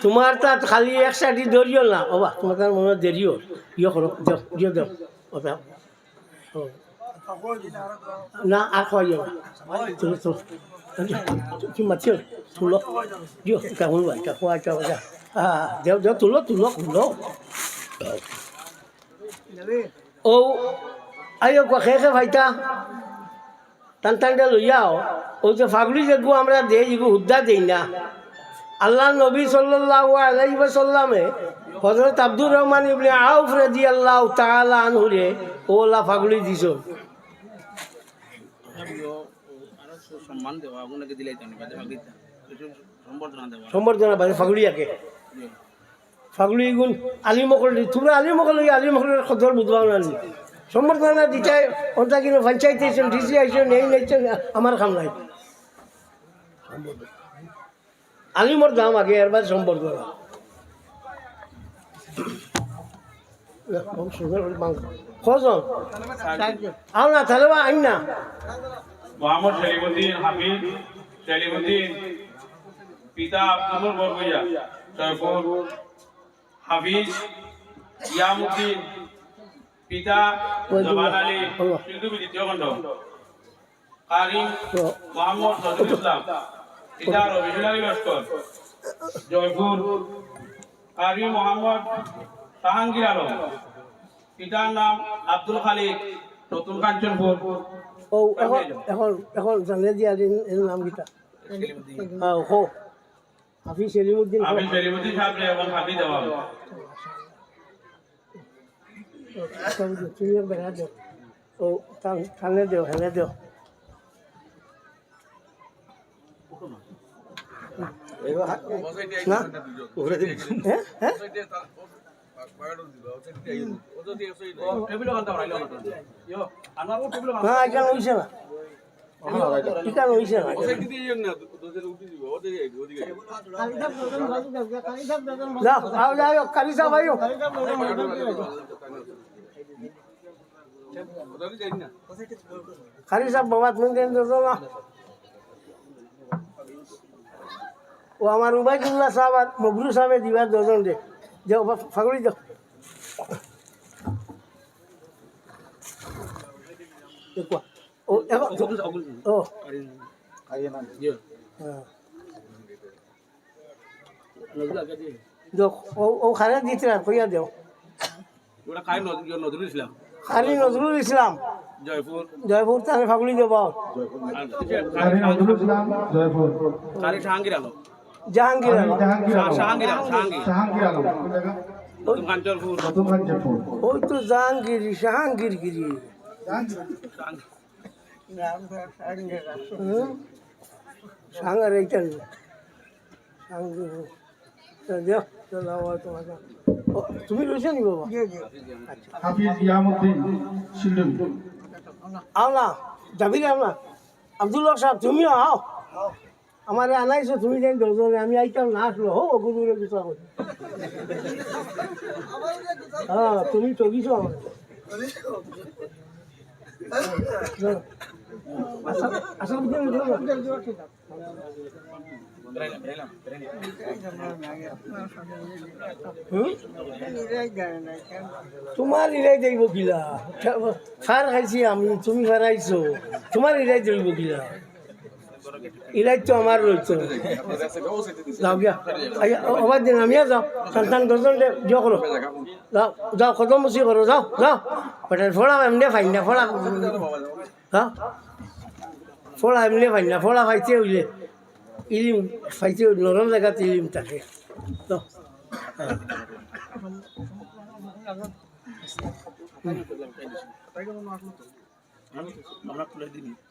তোমার তা খালি এক সাইডে দরিও না বাবা তোমার তার মনে দেরিও ইয়ে করো যাও ইয়ে দাও ওটা না আর খাওয়াইও না তুলো তুলো কি মাছিও তুলো দিও কেমন ভাই কাকু আচ্ছা আচ্ছা দেও দেও তুলো তুলো তুলো ও আইও খেয়ে ভাইটা টান টানটা লইয়াও ও যে ফাগলি যেগু আমরা দেই এগু হুদ্দা দেই না আল্লাহ নবী সাল্লাল্লাহু আলাইহি ওয়াসাল্লামে হযরত আব্দুর রহমান ইবনে আউফ রাদিয়াল্লাহু তাআলা আনহু রে ওলা ফাগলি দিছো সম্মান দেওয়া আপনাকে দিলাই তো সম্বর্ধনা বাজে ফাগলিয়াকে ফাগলি গুণ আলিমকল তোমরা আলিমকল আলিমকলের খদর বুঝবাও না সম্বর্ধনা দিতে ওটা কিন্তু পঞ্চায়েত আইসেন ডিসি আইসেন এই নাইছেন আমার কাম নাই আলিমর দাম আগে এর বাদ সম্বর্ধনা কজন আও না তাহলে আইন না মোহাম্মদ সেলিমউদ্দিন হাফিজ সেলিমউদ্দিন পিতা আব্দুল বরগুইয়া জয়পুর হাফিজ ইয়ামউদ্দিন পিতা জবান আলী সিন্ধুবি দ্বিতীয় খণ্ড কারি মোহাম্মদ নজরুল ইসলাম পিতা রবিউল আলী লস্কর জয়পুর কারি মোহাম্মদ জাহাঙ্গীর আলম পিতার নাম আব্দুল খালিক নতুন কাঞ্চনপুর ও এখন এখন এখন জানে দিয়া এর নাম কিটা হ্যাঁ ও হাফিজ সেলিমউদ্দিন হাফিজ সেলিমউদ্দিন সাহেব এবং হাফিজ দেওয়া তুমি বেড়া দেও ও থানে দেও হেলে দেও না হ্যাঁ হ্যাঁ না এখানে হইছে না এখানে হইছে না যাও আও যাও কালি যাও ভাইও খালি সব বাবা তুমি দেন তো না ও আমার উবাইদুল্লাহ সাহেব আর মবরু সাহেব দিবার দুজন দে যাও ফাগড়ি যাও দেখো ও এখন ও ও খারে দিতে আর কইয়া দেও ওটা খাই নজরুল ইসলাম খালি নজরুল ইসলাম জয়পুর জয়পুর তাহলে ফাগলি দেব কারি জাহাঙ্গীর আলম জাহাঙ্গীর আলম জাহাঙ্গীর আলম নতুন কাঞ্চনপুর ওই তো জাহাঙ্গীর জাহাঙ্গীর গিরি সাঙ্গার এইটান দেও তুমি রয়েছে নি বাবা হাফিজ ইয়ামউদ্দিন সিন্ধুবি আও না যাবি না না আব্দুল্লাহ সাহেব তুমিও আও আমার আনাইছো তুমি জানি দশজনে আমি আইতাম না আসলো হো গুরুরে গুছা করি হ্যাঁ তুমি চকিছো আমার আসল তোমার ইলাই দেব কিলা খার খাইছি আমি তুমি খারাইছো তোমার ইলাই দেব কিলা ইলাই তো আমার রয়েছে যাও গিয়া আবার দিন আমি যাও সন্তান দর্শন দিও করো যাও যাও কদম মুসি করো যাও যাও পেটের ফোড়া এমনি ফাইন না ফোড়া হ্যাঁ ফোড়া এমনি ফাইন না ফোড়া খাইতে হইলে ইলিম খাইতে নরম জায়গাতে ইলিম থাকে তো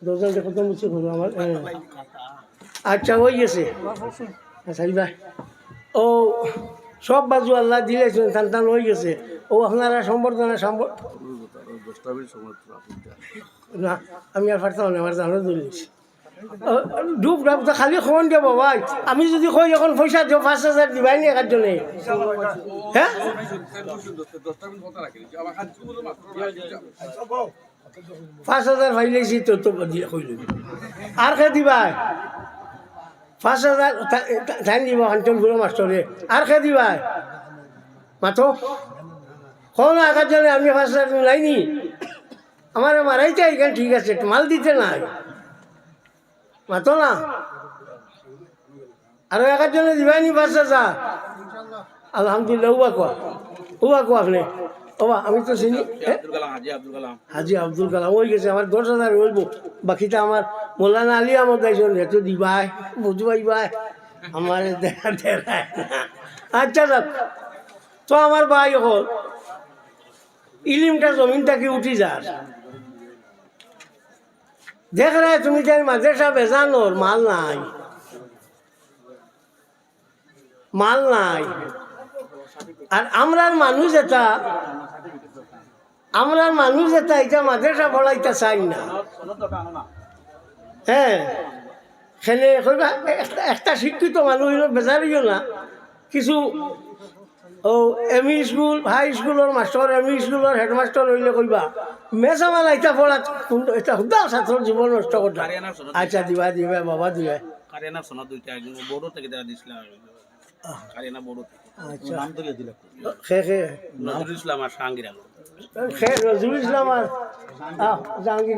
দর্শন কদম মুসি করো আমার আচ্ছা হয়ে গেছে আচ্ছা ভাই ও সব বাজু আল্লাহ দিয়েছেন সন্তান হয়ে গেছে ও আপনারা সম্বর্ধনা না আমি আর পারতাম না আমার জানো দিয়েছি ডুব ডাব তো খালি খবর দেবো ভাই আমি যদি কই এখন পয়সা দিও 5,000 দিবাই নি একার জন্য হ্যাঁ 5,000 ভাইলেছি তো তো দিয়ে কইল আর কে দিবাই 5,000 ধান দিব কাঞ্চনপুরের মাস্টরে আর খে দিবাই মাতো কোন আঘাত জন্য আমি 5,000 লাইনি আমার মারাইতে এখানে ঠিক আছে মাল দিতে নাই মাতো না আরো একার জন্য দিবাইনি 5,000 আলহামদুলিল্লাহ উবা কোয়া আপনি ওবা আমি তো চিনি আব্দুল কালাম হাজি আব্দুল কালাম ওই গেছে আমার 10,000 হইব বাকিটা আমার মৌলানা আলী আহমদ দাইছেন এত দিবাই বুঝবাইবাই আমার দেখা দেখায় আচ্ছা যাক তো আমার ভাই হল ইলিমটা জমিনটাকে উঠি যার দেখ রে তুমি যাই মাদ্রাসা বেজানোর মাল নাই আর আমরার মানুষ এটা এটা মাদ্রাসা পড়াইতে চাই না হ্যাঁ সেনে একটা শিক্ষিত মানুষ বেজারিও না কিছু এমই স্কুল হাই স্কুলের মাস্টার এমই স্কুলের হেডমাস্টার হইলে কইবা মেসামাল এটা পড়া এটা সুদা ছাত্র জীবন নষ্ট করতে আচ্ছা দিবা বাবা দিবা কারিয়ানা সনদ দুইটা একজন বোর্ড থেকে দেওয়া দিছিলাম কারিয়ানা বোর্ড আচ্ছা নাম ধরে দিলাম খে নজরুল ইসলাম আর শাহঙ্গীর আলম নজরুল ইসলাম আর জাহাঙ্গীর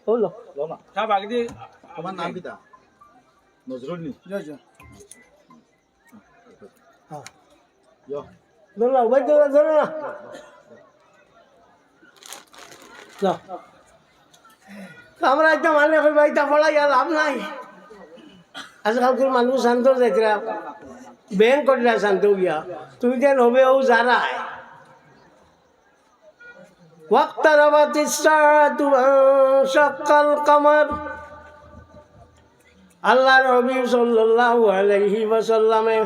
হলো সব আগে দিয়ে তোমার নাম কিতা নজরুল নি ধরো না ভাই ধরো না আমরা একটা মানে ভাই তা পড়াই আর লাভ নাই আজকালকার মানুষ শান্ত যাইতরা ব্যাংক করিলা শান্ত গিয়া তুমি যেন হবে ও যারায় واقتربت الساعة وانشق القمر আল্লাহ নবী সাল্লাল্লাহু আলাইহি ওয়াসাল্লামে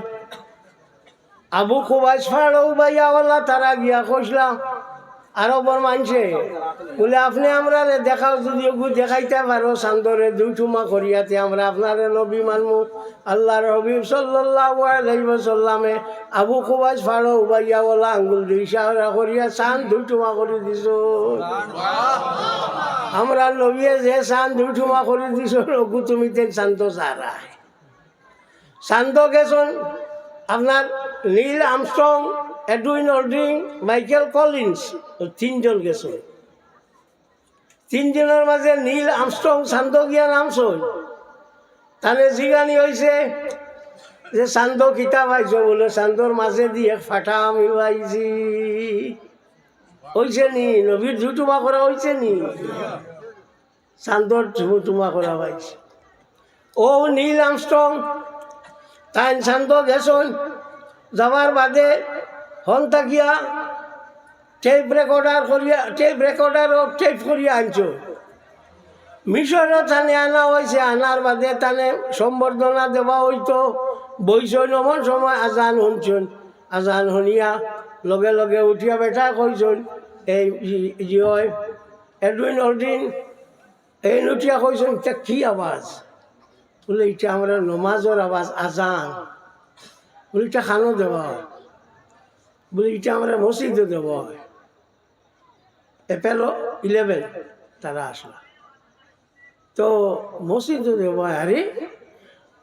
আবু খুবাইস ফাড়াও বাইয়াওয়ালা তারা গিয়া কইসলাম আরবর মানছে বলে আপনি আমরা দেখাও যদি দেখাইতে পারো চান্দরে দুই ঠুমা করিয়াতে আমরা আপনার নবী মানমু আল্লাহ নবী সাল্লাল্লাহু আলাইহি ওয়াসাল্লামে আবু খুবাইস ফাড়াও বাইয়াওয়ালা আঙ্গুল দুই ইশারা করিয়া চাঁদ দুই ঠুমা করে দিছ আমরা নবীয়ে যে চাঁদ দুই ঠুমা করে দিছ রঘু তুমি তেন শান্ত সারা শান্ত গেছন আপনার Neil Armstrong Edwin Aldrin Michael Collins 3 জন গেছে 3 জনের মাঝে নীল আমস্ট্রং শান্ত গিয়া নামছই তাহলে জিগানি হয়েছে যে শান্ত কিতা পাইছ বলে শান্তর মাঝে দিয়ে ফাটা আমি পাইছি হয়েছে নি নবীর ঝুটুমা করা হয়েছে নি শান্তর ঝুটুমা করা পাইছে ও নীল আমস্ট্রং তাই শান্ত গেছন যাবার বাদে হন থাকিয়া টেপ রেকর্ডার টেপ করিয়া আনছ মিশরও থানে আনা হয়েছে আনার বাদে তানে সম্বর্ধনা দেওয়া হইতো বইছন এমন সময় আজান শুনছন আজান শুনিয়া লগে লগে উঠিয়া বেঠা কইছন এই যে হয় এডউইন অল্ড্রিন এই উঠিয়া কইছন এটা কি আওয়াজ বলে এটা আমরা নমাজের আওয়াজ আজান বলে এটা খানো দেওয়া হয় বলে এটা আমরা মসজিদে দেওয়া হয় এপেলো 11 তারা আসলা তো মসজিদে দেওয়া হয় আরে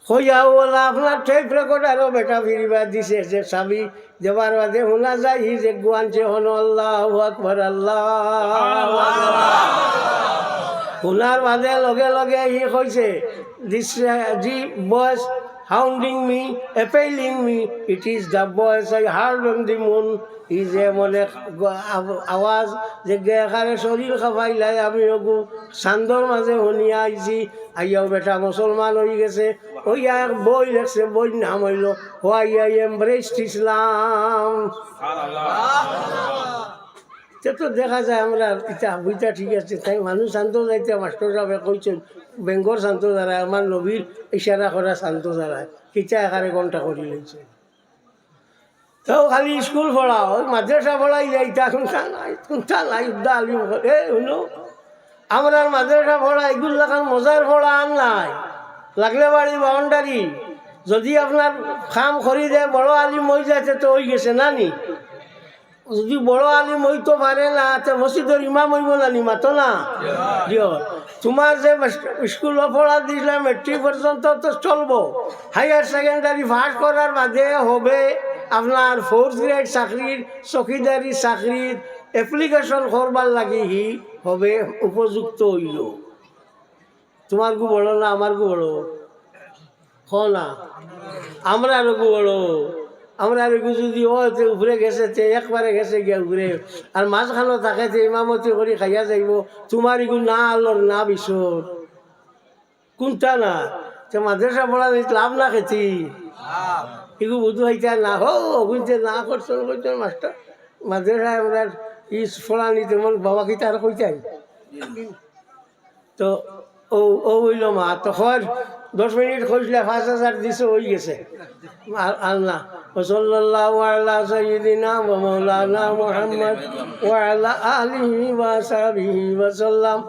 হইয়া বলা আপনার টেপ রেকর্ডারও বেটা ফিরিবা দিছে যে চাবি দেবার বাদে শোনা যায় হি যে গুয়ানছে হন আল্লাহু আকবার আল্লাহ শোনার বাদে লগে লগে হি কইছে দিস জি বয়েস hounding me, appalling me, it is the voice I heard on the moon. Is a মনে আওয়াজ যে গেখারে শরীর খাবাইলাই আমি ওগু সান্দর মাঝে শুনিয়া আইছি আইয়াও বেটা মুসলমান হয়ে গেছে ওই এক বই লেখছে বই নাম হইল হোয়াই আই এমব্রেসড ইসলাম তো দেখা যায় আমরা এটা বইটা ঠিক আছে তাই মানুষ শান্ত যাইতে মাস্টার সাহেব কইছেন বেঙ্গর শান্ত দ্বারা আমার নবীর ইশারা করা শান্ত দ্বারা কিতা একারে ঘন্টা করি লইছে তো খালি স্কুল পড়াও মাদ্রাসা পড়াই যাই কোনটা নাই আলিম এ শুনো আমরা মাদ্রাসা পড়া এগুলো লাগান মজার পড়া আন নাই লাগলে বাড়ি বাউন্ডারি যদি আপনার খাম খরি দেয় বড় আলিম হয়ে যাচ্ছে তো হয়ে গেছে নানি যদি বড় আলিম হইতো পারে না তো মসজিদের ইমাম হইব না নিমাতো না দিও তোমার যে স্কুল পড়া দিলে মেট্রিক পর্যন্ত তো চলবো হায়ার সেকেন্ডারি পাস করার বাদে হবে আপনার 4th গ্রেড চাকরির চকিদারি চাকরির এপ্লিকেশন করবার লাগি হি হবে উপযুক্ত হইল তোমার গু বড় না আমার গু বড় না আমরা গু বড় আমরা যদি উপরে গেছে তে একবারে গেছে গিয়া উপরে আর মাঝখানো থাকে যে ইমামতি করে খাইয়া যাইব তোমার ইগু না আলোর না বিশ্বর কোনটা না তো মাদ্রাসা পড়া লাভ না খেতি ইগু বুধু হইতে না হো বুঝতে না করছো মাস্টার মাদ্রাসা আমরা ই পড়া নিতে মন বাবা কি তার কইতাই তো ও ও হইল মা তখন 10 মিনিট খুঁজলে 5,000 দিছে হয়ে গেছে আল্লাহ সাল্লাল্লাহু আলা সাইয়্যিদিনা ওয়া মাওলানা মুহাম্মদ ওয়া আলা আলিহি ওয়া সাহবিহি ওয়া সাল্লাম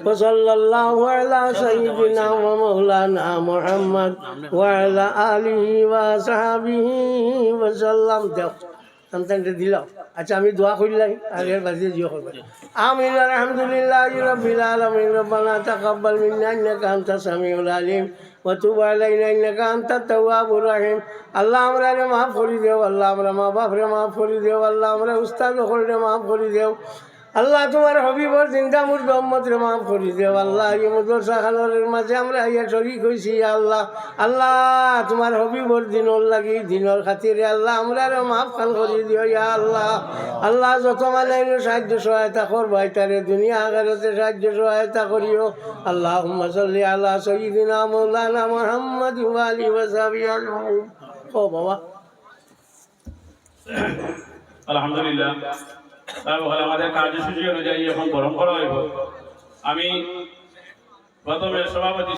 ওয়া সাল্লাল্লাহু আলা সাইয়্যিদিনা ওয়া মাওলানা মুহাম্মদ ওয়া আলা আলিহি ওয়া সাহবিহি ওয়া সাল্লাম দেও সন্তানকে দিলাম আচ্ছা আমি দোয়া করলাই আগের বাজিয়ে জিও করবে আমিন আলহামদুলিল্লাহি রাব্বিল আলামিন রব্বানা তাকাব্বাল মিন্না ইন্নাকা আনতাস সামিউল আলিম ওয়া তুব আলাইনা ইন্নাকা আনতাত তাওয়াবুর রহিম আল্লাহ আমরারে মাফ করে দেও আল্লাহ আমরা মা বাপরে মাফ করে দেও আল্লাহ আমরা উস্তাদ হলরে মাফ করে দেও আল্লাহ তোমার হবিবর জিন্দা মুর্দা উম্মতরে মাফ করে দেও আল্লাহ এই মাদ্রাসা খানের মাঝে আমরা ইয়া শরীক হইছি আল্লাহ আল্লাহ তোমার হবিবর দিনর লাগি দিনর খাতিরে আল্লাহ আমরারে মাফ খান করে দিও ইয়া আল্লাহ আল্লাহ যত মালাইন সাহায্য সহায়তা করবাই তারে দুনিয়া আখিরাতে সাহায্য সহায়তা করিও আল্লাহুম্মা সাল্লি আলা সাইয়্যিদিনা মাওলানা মুহাম্মদ ওয়া আলিহি ওয়া সাহবিহি আজমাইন ও বাবা আলহামদুলিল্লাহ তারপর আমাদের কার্যসূচি অনুযায়ী এখন গরম করা হইব আমি প্রথমে সভাপতি